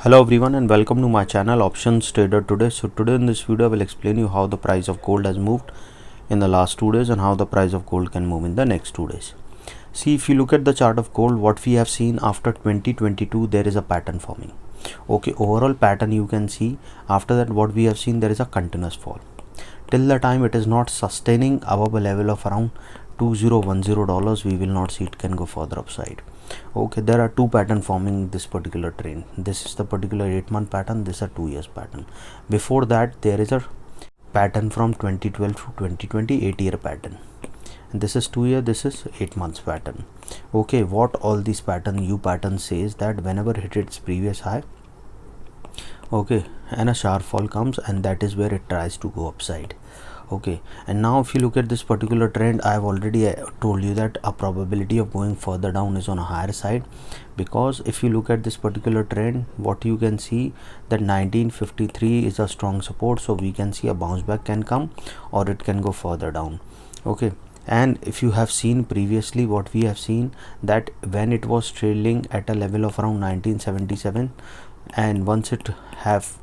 Hello everyone and welcome to my channel Options Trader Today. So today in this video I will explain you how the price of gold has moved in the last 2 days and how the price of gold can move in the next 2 days. See, if you look at the chart of gold, what we have seen after 2022, there is a pattern forming. Okay, overall pattern you can see. After that, what we have seen, there is a continuous fall. Till the time it is not sustaining above a level of around $2010, we will not see it can go further upside. Okay, there are two pattern forming this particular trend. This is the particular 8-month pattern, this is a 2 years pattern. Before that, there is a pattern from 2012 to 2020, 8-year pattern, and this is 2 year, this is 8 months pattern. Okay, what all these pattern pattern says that whenever it hits previous high, okay, and a sharp fall comes, and that is where it tries to go upside. Okay, and now if you look at this particular trend, I have already told you that a probability of going further down is on a higher side, because if you look at this particular trend, what you can see that 1953 is a strong support, so we can see a bounce back can come or it can go further down. Okay, and if you have seen previously, what we have seen that when it was trailing at a level of around 1977, and once it have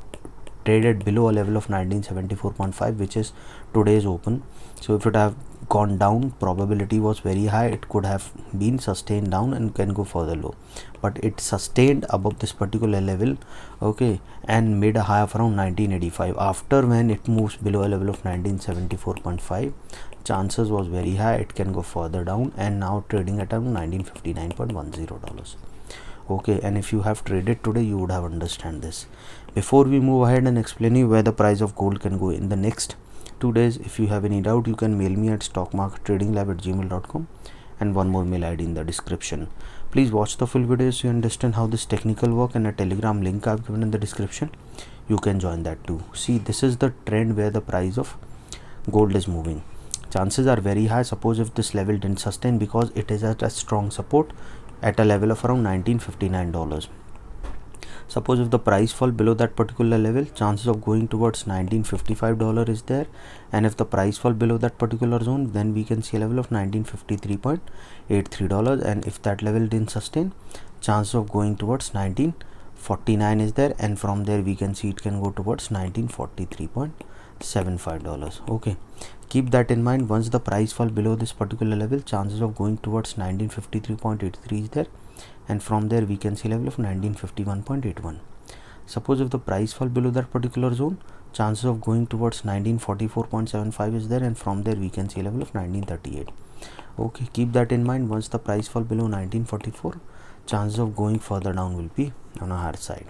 traded below a level of 1974.5, which is today's open, so if it have gone down, probability was very high it could have been sustained down and can go further low, but it sustained above this particular level. Okay, and made a high of around 1985. After, when it moves below a level of 1974.5, chances was very high it can go further down, and now trading at around $1959.10. Okay, and if you have traded today, you would have understand this. Before we move ahead and explain you where the price of gold can go in the next 2 days, if you have any doubt, you can mail me at stockmarkettradinglab@gmail.com, and one more mail ID in the description. Please watch the full video so you understand how this technical work, and a telegram link I've given in the description, you can join that too. See, this is the trend where the price of gold is moving. Chances are very high, suppose if this level didn't sustain, because it is at a strong support at a level of around $1959. Suppose if the price fall below that particular level, chances of going towards $1955 is there, and if the price fall below that particular zone, then we can see a level of $1953.83, and if that level didn't sustain, chances of going towards 1949 is there, and from there we can see it can go towards $1943.75. Okay, keep that in mind. Once the price fall below this particular level, chances of going towards 1953.83 is there, and from there we can see level of 1951.81. Suppose if the price fall below that particular zone, chances of going towards 1944.75 is there, and from there we can see level of 1938. Okay, keep that in mind. Once the price fall below 1944, chances of going further down will be on a higher side.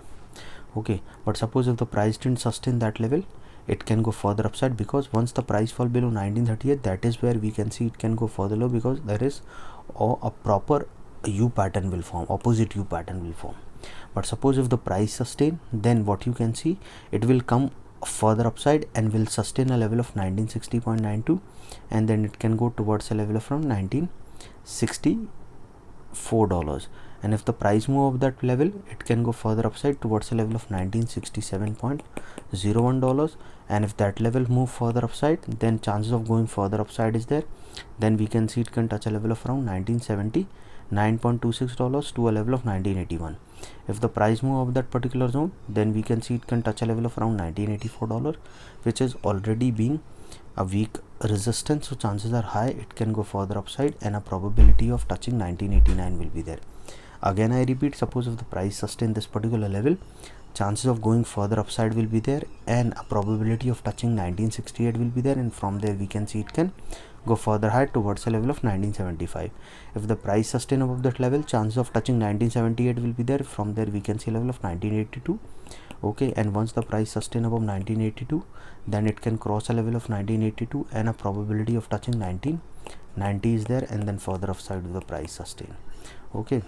Okay, but suppose if the price didn't sustain that level, it can go further upside, because once the price fall below 1938, that is where we can see it can go further low, because there is a proper U pattern will form, opposite U pattern will form. But suppose if the price sustain, then what you can see, it will come further upside and will sustain a level of 1960.92, and then it can go towards a level of around $1964, and if the price move of that level, it can go further upside towards a level of $1967.01, and if that level move further upside, then chances of going further upside is there. Then we can see it can touch a level of around $1979.26 to a level of 1981. If the price move of that particular zone, then we can see it can touch a level of around $1984, which is already being a weak resistance, so chances are high it can go further upside, and a probability of touching 1989 will be there. Again I repeat, suppose if the price sustain this particular level, chances of going further upside will be there, and a probability of touching 1968 will be there, and from there we can see it can go further high towards a level of 1975. If the price sustain above that level, chances of touching 1978 will be there. From there we can see level of 1982. Okay, and once the price sustain above 1982, then it can cross a level of 1982, and a probability of touching 1990 is there, and then further upside of the price sustain. Okay,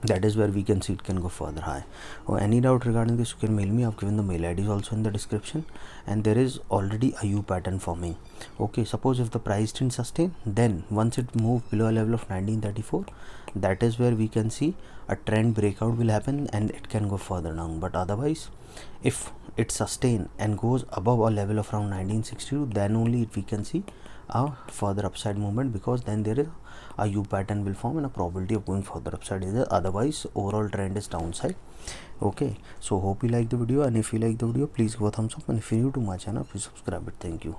that is where we can see it can go further high. Or any doubt regarding this, you can mail me. I've given the mail IDs also in the description, and there is already a U pattern forming. Okay, suppose if the price didn't sustain, then once it moved below a level of 1934, that is where we can see a trend breakout will happen, and it can go further down. But otherwise, if it sustain and goes above a level of around 1962, then only we can see a further upside movement, because then there is a U pattern will form and a probability of going further upside is there. Otherwise overall trend is downside. Okay, so hope you like the video, and if you like the video please give a thumbs up, and if you're new to my channel please subscribe it. Thank you.